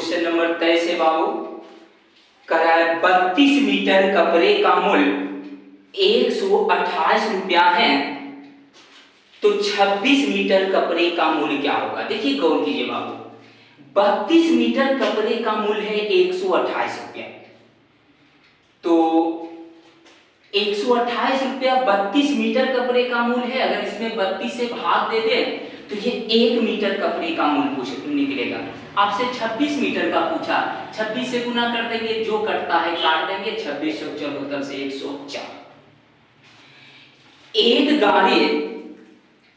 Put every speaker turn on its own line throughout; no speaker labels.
Question number 23 है बाबू। कह रहा है 32 मीटर कपड़े का मूल्य 128 रुपया है, तो 26 मीटर कपड़े का मूल्य क्या होगा। देखिए गौर कीजिए बाबू, 32 मीटर कपड़े का मूल्य है 128 रुपया, तो 128 रुपया 32 मीटर कपड़े का मूल्य है। अगर इसमें 32 से भाग दे दे तो ये 1 मीटर कपड़े का मूल्य निकलेगा। आपसे 26 मीटर का पूछा, 26 से गुना कर देंगे, जो कटता है काट देंगे, 26 चौहत्तर से 104। एक गाड़ी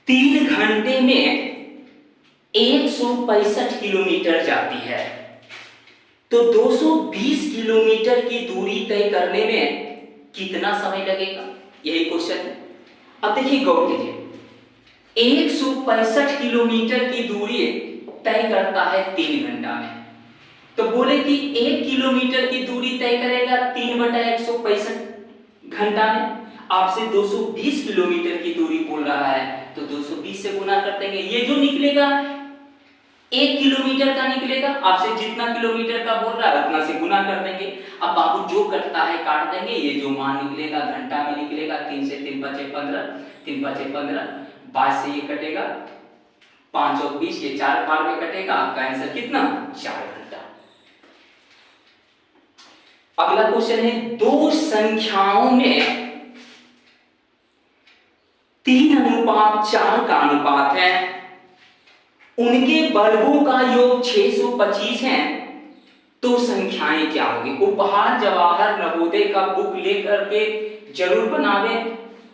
3 घंटे में 165 किलोमीटर जाती है, तो 220 किलोमीटर की दूरी तय करने में कितना समय लगेगा, यही क्वेश्चन है। अब देखिए गौर कीजिए, 165 किलोमीटर की दूरी तय करता है 3 घंटा में, तो बोले कि 1 किलोमीटर की दूरी तय करेगा 3/165 घंटा में। आपसे 220 किलोमीटर की दूरी बोल रहा है, तो 220 से गुना कर देंगे, ये जो निकलेगा 1 किलोमीटर का निकलेगा। आपसे जितना किलोमीटर का बोल रहा है उतना से गुना कर देंगे। अब बाबू जो कटता है काट देंगे, ये जो मान निकलेगा घंटा में निकलेगा, 3 से 3 × 5 = 15, 3 × 5 = 15, 5 से ये कटेगा, 5 और 20, ये 4 बार में कटेगा। आपका आंसर कितना, 4 घंटा। अगला क्वेश्चन है, दो संख्याओं में 3:4 का अनुपात है, उनके वर्गों का योग 625 है, तो संख्याएं क्या होगी। उपहार जवाहर नवोदय का बुक लेकर के जरूर बनावे,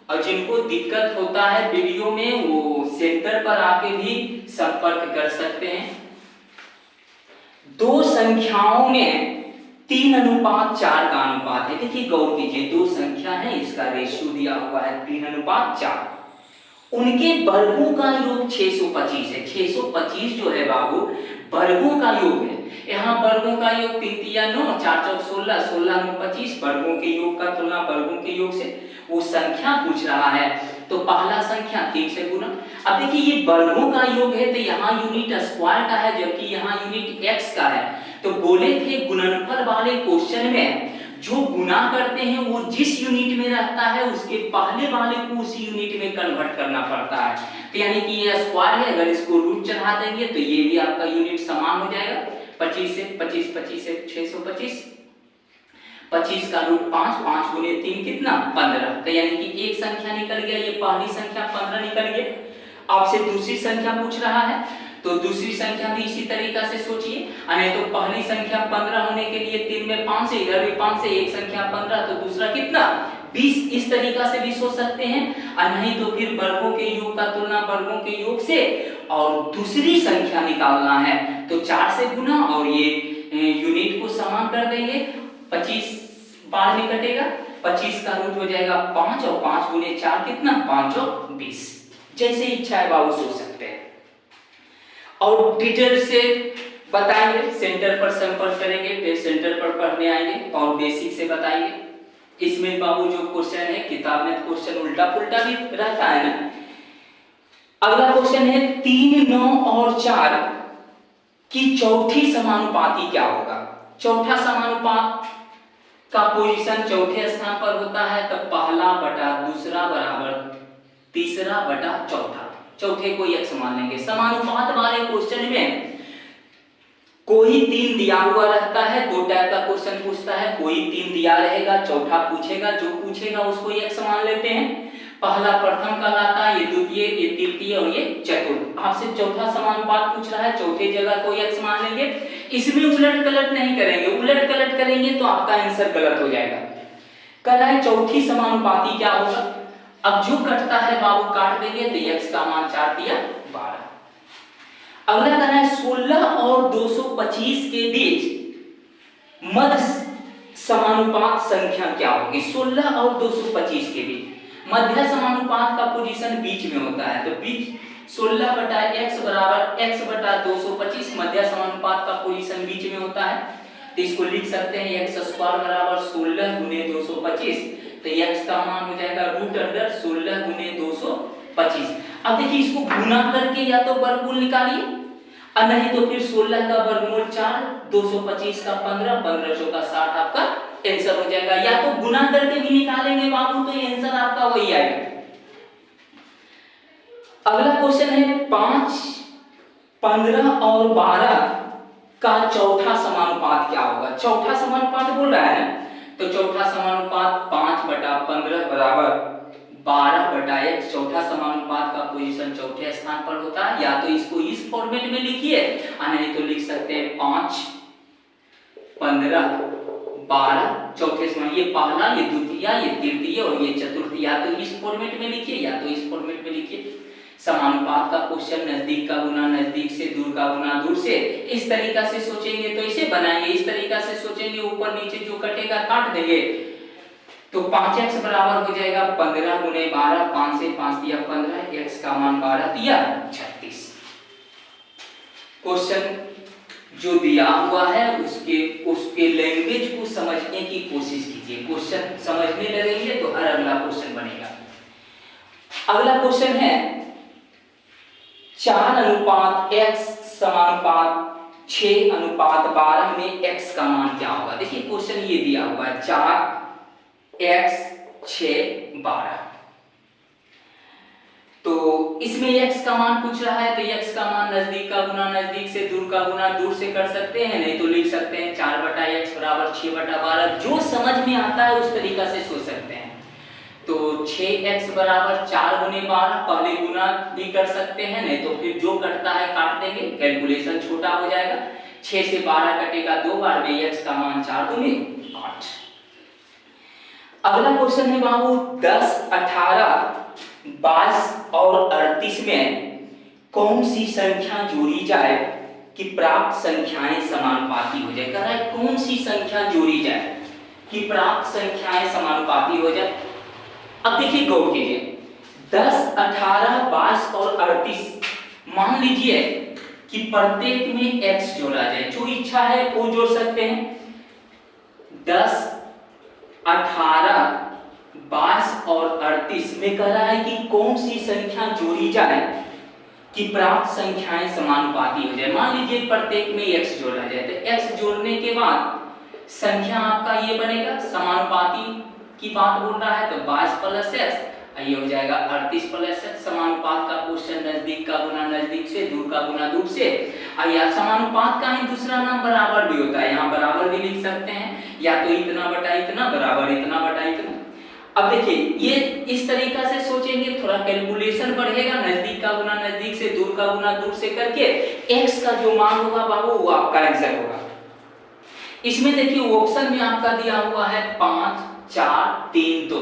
और जिनको दिक्कत होता है वीडियो में वो सेंटर पर आके भी संपर्क कर सकते हैं। दो संख्याओं में 3:4 का अनुपात है। देखिए गौर कीजिए, दो संख्या है, इसका रेशियो दिया हुआ है 3:4, उनके वर्गों का योग 625 है। 625 जो है बाबू वर्गों का योग है। यहाँ वर्गों का योग 3 × 3 = 9, 4 × 4 = 16, 16 × 25, वर्गों के योग का तुलना वर्गों के योग से, वो संख्या पूछ रहा है, तो पहला संख्या 3 से गुना। अब देखिए ये वर्गों का योग है, तो यहाँ यूनिट स्क्वायर का है, जबकि यहाँ यूनिट एक्स का है। तो बोले थे गुणनफल वाले क्वेश्चन में जो गुना करते हैं वो जिस यूनिट में रहता है उसके पहले वाले को उसी यूनिट में कन्वर्ट करना पड़ता है। तो यानी कि ये स्क्वायर है, अगर इसको रूट चढ़ा देंगे तो ये भी आपका यूनिट समान हो जाएगा। 25 से 25, 25 से 625, 25 का रूट 5, 5 गुने 3 कितना, 15। तो यानी कि एक संख्या निकल गया, ये पहली संख्या 15 निकल गया। आपसे दूसरी संख्या पूछ रहा है, तो दूसरी संख्या भी इसी तरीका से सोचिए। नहीं तो पहली संख्या 15 होने के लिए 3 में 5 से, इधर भी 5 से, एक संख्या 15, तो दूसरा कितना, 20। इस तरीका से भी सोच सकते हैं। और नहीं तो फिर वर्गों के योग का तुलना वर्गों के योग से, और दूसरी संख्या निकालना है तो 4 से गुना, और ये यूनिट को समान कर देंगे, 25 बार में कटेगा, 25 का रूट हो जाएगा 5, और 5 गुने 4 कितना, 5 और 20। जैसे इच्छा है बाबू सोच सकते हैं। और डिटेल से बताएंगे, सेंटर पर संपर्क करेंगे, फिर सेंटर पर पढ़ने आएंगे और बेसिक से बताएंगे। इसमें बाबू जो क्वेश्चन है, किताब में क्वेश्चन उल्टा पुल्टा भी रहता है ना। अगला क्वेश्चन है 3, 9 और 4 की चौथी समानुपाती क्या होगा। चौथा समानुपात का पोजीशन चौथे स्थान पर होता है, तो पहला बटा दूसरा बराबर तीसरा बटा चौथा, चौथे को x मान लेंगे। समानुपात वाले क्वेश्चन में कोई 3 दिया हुआ रहता है, दो टाइप का क्वेश्चन पूछता है, कोई 3 दिया रहेगा, चौथा पूछेगा, जो पूछेगा उसको x मान लेते हैं। पहला प्रथम कहलाता है, ये द्वितीय, ये तृतीय और ये चतुर्थ। आपसे चौथा समानुपात पूछ रहा है, चौथे जगह कोई x मान लेंगे। इसमें उलट कलट नहीं करेंगे, उलट कलट करेंगे तो आपका आंसर गलत हो जाएगा। कह रहा है चौथी समानुपाती क्या होगा। अब जो कटता है बाबू काट देंगे, तो x का मान 4 × 12। अगला कहना है 16 और 225 के बीच मध्य समानुपात संख्या क्या होगी। 16 और 225 के बीच मध्य समानुपात का पोजीशन बीच में होता है, तो बीच 16/x बराबर x/225, मध्य समानुपात का पोजीशन बीच में होता है। तो इसको लिख सकते हैं x² बराबर 16 × 225, तो x का मान हो जाएगा √16 × 225। अब देखिए इसको गुना करके या तो वर्गमूल निकालिए, और नहीं तो फिर 16 का वर्गमूल 4, 225 का 15, 1500 का 60 आपका आंसर हो जाएगा। या तो गुना करके भी निकालेंगे बाबू तो ये आंसर आपका वही आएगा। अगला क्वेश्चन है 5, 15 और 12 का चौथा समानुपात क्या होगा। चौथा समानुपात बोल रहा है ना, तो चौथा समानुपात 5/15 बराबर 12/x। चौथा समानुपात का पोजीशन चौथे स्थान पर होता है। या तो इसको इस फॉर्मेट में लिखिए और नहीं तो लिख सकते हैं 5, 15, 12 चौथे समान, ये पहला, ये द्वितीय, ये तृतीय और ये चतुर्थ। या तो इस फॉर्मेट में लिखिए या तो इस फॉर्मेट में लिखिए। समानुपात का क्वेश्चन नजदीक का गुना नजदीक से, दूर का गुना दूर से, इस तरीका से सोचेंगे तो इसे बनाएंगे, इस तरीका से सोचेंगे ऊपर नीचे जो कटेगा काट देंगे। तो 5x बराबर हो जाएगा 15 गुने 12, 5 से 5 दिया 15, x का मान 12 दिया 36। क्वेश्चन जो दिया हुआ है उसके लैंग्वेज को समझने की कोशिश कीजिए। क्वेश्चन समझने लगेंगे तो हर अगला क्वेश्चन बनेगा। अगला क्वेश्चन है 4:x समानुपात 6:12 में x का मान क्या होगा। देखिए क्वेश्चन ये दिया हुआ है 4x 6 12, तो इसमें x का मान पूछ रहा है, तो x का मान नजदीक का गुना नजदीक से, दूर का गुना दूर से कर सकते हैं, नहीं तो लिख सकते हैं 4/x बराबर 6/12। जो समझ में आता है उस तरीका से सोच सकते हैं। तो 6x बराबर 4 गुने 12, पहले गुना भी कर सकते हैं, नहीं तो फिर जो कटता है काट देंगे, कैलकुलेशन छोटा हो जाएगा। 6 से 12 कटेगा 2 बार में, x का मान 4 गुने 8। अगला क्वेश्चन है बाबू 10, 18, 22 और 38 में कौन सी संख्या जोड़ी जाए कि प्राप्त संख्याएं समानुपाती हो जाए। कह रहा है कौन सी संख्या जोड़ी जाए कि प्राप्त संख्याएं समानुपाती हो जाए। अब देखिए गौर कीजिए 10, 18, 22 और 38, मान लीजिए कि प्रत्येक में x जोड़ा जाए, जो इच्छा है वो जोड़ सकते हैं। 10, 18, 22 और 38 में कह रहा है कि कौन सी संख्या जोड़ी जाए कि प्राप्त संख्याएं समानुपाती हो जाए। मान लीजिए प्रत्येक में x जोड़ा जाए, तो x जोड़ने के बाद संख्या आपका ये बनेगा, समानुपाती की बात बोल रहा है तो 22 प्लस x, ये हो जाएगा 38 प्लस x। समानुपात का क्वेश्चन नजदीक का गुना नजदीक से, दूर का गुना दूर से। या समानुपात का ही दूसरा नाम बराबर भी होता है, यहाँ बराबर भी लिख सकते हैं, या तो इतना बटा इतना बराबर इतना बटा इतना। अब देखिए ये इस तरीका से सोचेंगे, थोड़ा कैलकुलेशन बढ़ेगा, नजदीक का गुना नजदीक से, दूर का गुना दूर से करके x का जो मान होगा बाबू वो आपका आंसर होगा। इसमें देखिए ऑप्शन में आपका दिया हुआ है 5, 4, 3, 2।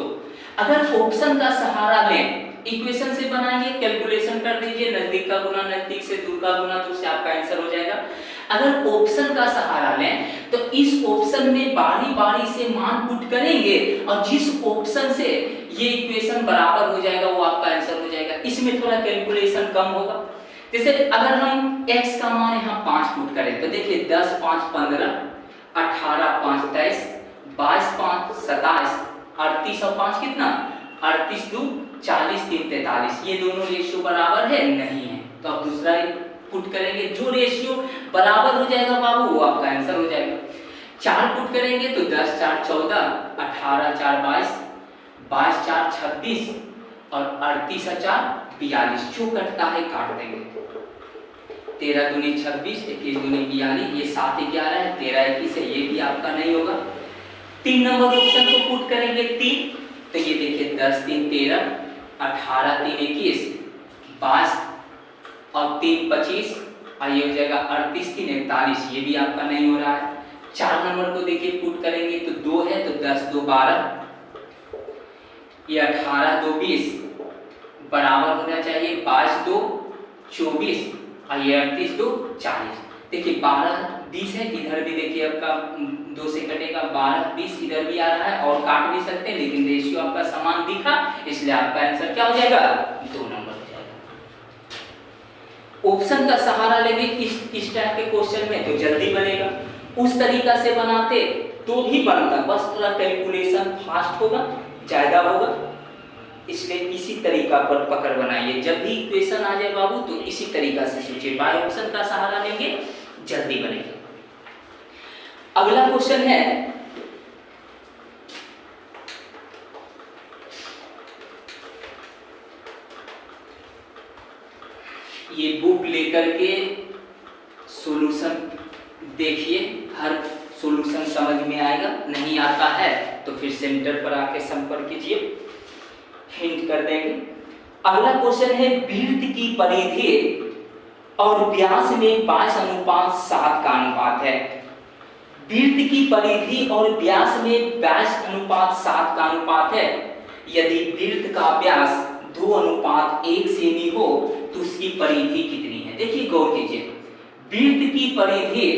अगर ऑप्शन का सहारा लें, इक्वेशन से बनाएंगे, कैलकुलेशन कर दीजिए, नजदीक का गुना नजदीक से, दूर का गुना दूर से, आपका आंसर हो जाएगा। अगर ऑप्शन का सहारा लें तो इस ऑप्शन में बारी बारी से मान पुट करेंगे और जिस ऑप्शन से ये इक्वेशन बराबर हो जाएगा वो आपका आंसर हो जाएगा। इसमें थोड़ा कैलकुलेशन कम होगा। जैसे अगर हम x का मान यहाँ 5 पुट करें तो देखिए 10, 5, 15, 18, 5, 23, 22, 5, 27, 38 और 5 कितना 38, 2, 40, 3, 43। ये दोनों रेशियो बराबर है नहीं है, तो अब दूसरा पुट करेंगे, जो रेशियो बराबर हो जाएगा बाबू वो आपका आंसर हो जाएगा। 4 पुट करेंगे तो 10, 4, 14, 18, 4, 22, 22, 4, 26 और 38, 4, 42। जो कटता है काट देंगे। 13 दूनी 26, 21 दूनी 42, ये 7, 11 है, 13, 21 है, ये भी आपका नहीं होगा। 3 नंबर ऑप्शन को पुट करेंगे 3, तो ये देखिए 10, 3, 13, 18, 3, 21, 22 और 3, 25 और ये हो जाएगा 38, 3, 41। ये भी आपका नहीं हो रहा है। 4 नंबर को देखिए पुट करेंगे तो 2 है, तो 10, 2, 12, ये 18, 2, 20 बराबर होना चाहिए 22, 2, 24 और ये 38, 2, 40। देखिए 12, 20 है, इधर भी देखिए आपका 2 से कटेगा, 12, 20 इधर भी आ रहा है और काट भी सकते हैं, लेकिन रेशियो आपका समान दिखा, इसलिए आपका आंसर क्या हो जाएगा 2 नंबर हो जाएगा। ऑप्शन का सहारा लेंगे इस टाइप के क्वेश्चन में तो जल्दी बनेगा, उस तरीका से बनाते तो भी बनता, बस थोड़ा कैलकुलेशन फास्ट होगा, ज्यादा होगा। इसलिए इसी तरीका पर पकड़ बनाइए। जब भी इक्वेशन आ जाए बाबू तो इसी तरीका से सोचिए, बाय ऑप्शन का सहारा लेंगे, जल्दी बनेगा। अगला क्वेश्चन है, ये बुक लेकर के सॉल्यूशन देखिए, हर सॉल्यूशन समझ में आएगा। नहीं आता है तो फिर सेंटर पर आके संपर्क कीजिए, हिंट कर देंगे। अगला क्वेश्चन है, वृत्त की परिधि और व्यास में 22:7 का अनुपात है। वृत्त की परिधि और व्यास में 22:7 का अनुपात है। यदि वृत्त का व्यास 2:1 सेमी हो तो उसकी परिधि कितनी है? देखिए गौर कीजिए, वृत्त की परिधि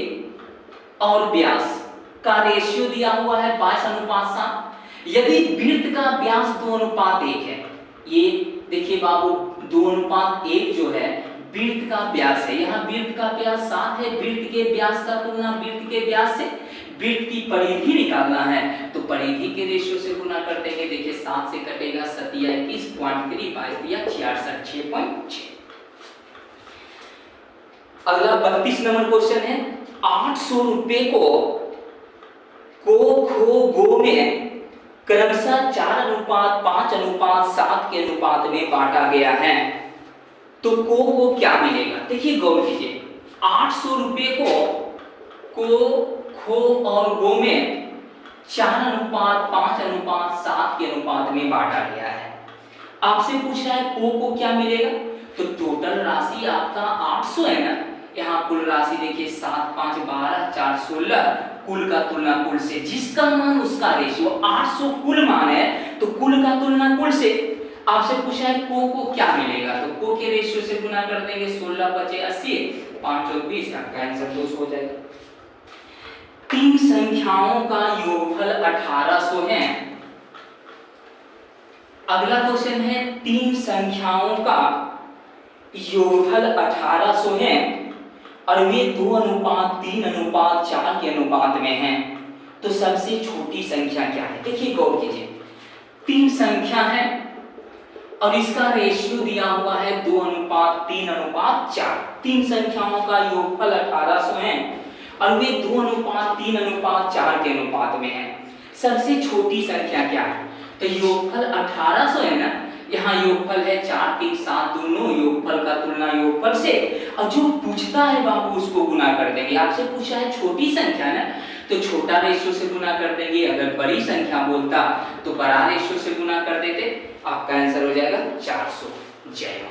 और व्यास का रेशियो दिया हुआ है 22:7। यदि वृत्त का व्यास 2:1 है, ये देखिए बाबू 2:1 जो है वृत्त का व्यास है, यहाँ वृत्त का व्यास 7 है, वृत्त के व्यास का तुलना वृत्त के व्यास से, वृत्त की परिधि निकालना है तो परिधि के रेशियो से गुना कर देंगे। देखिए 7 से कटेगा 7 या 21.3 या 66.6। अगला 32 नंबर क्वेश्चन है, 800 रुपए को खो गो में क्रमशः 4:5:7 के अनुपात में बांटा गया है, तो को क्या मिलेगा? देखिए गौर कीजिए, 800 रुपए को खो और गो में 4:5:7 के अनुपात में बांटा गया है। आपसे पूछ रहा है को क्या मिलेगा, तो टोटल राशि आपका 800 है ना, यहाँ कुल राशि देखिए 7 5 12 4 16, कुल का तुलना कुल से, जिसका मान उसका रेशियो, 800 कुल मान है तो कुल का तुलना कुल से। आपसे पूछा है को क्या मिलेगा, तो को के रेशियो से गुना कर देंगे, 16 बचे 80, 5 और 20, आपका आंसर 200 हो जाएगा। तीन संख्याओं का योगफल 1800 है। अगला क्वेश्चन है, तीन संख्याओं का योगफल 1800 है और वे 2:3:4 के अनुपात में हैं, तो सबसे छोटी संख्या क्या है? देखिए गौर कीजिए, तीन संख्या है और इसका रेशियो दिया हुआ है 2:3:4। तीन संख्याओं का योगफल 1800 है और वे 2:3:4 के अनुपात में है। सबसे छोटी संख्या क्या है? तो योगफल 1800 है ना, यहाँ योगफल है 4 3 7 दोनों, योगफल का तुलना योगफल से, और जो पूछता है बाबू उसको गुना कर देंगे। आपसे पूछा है छोटी संख्या ना, तो छोटा रेशियो से गुना कर देंगे, अगर बड़ी संख्या बोलता तो बड़ा रेशियो से गुना कर देते। आपका आंसर हो जाएगा 400। जय।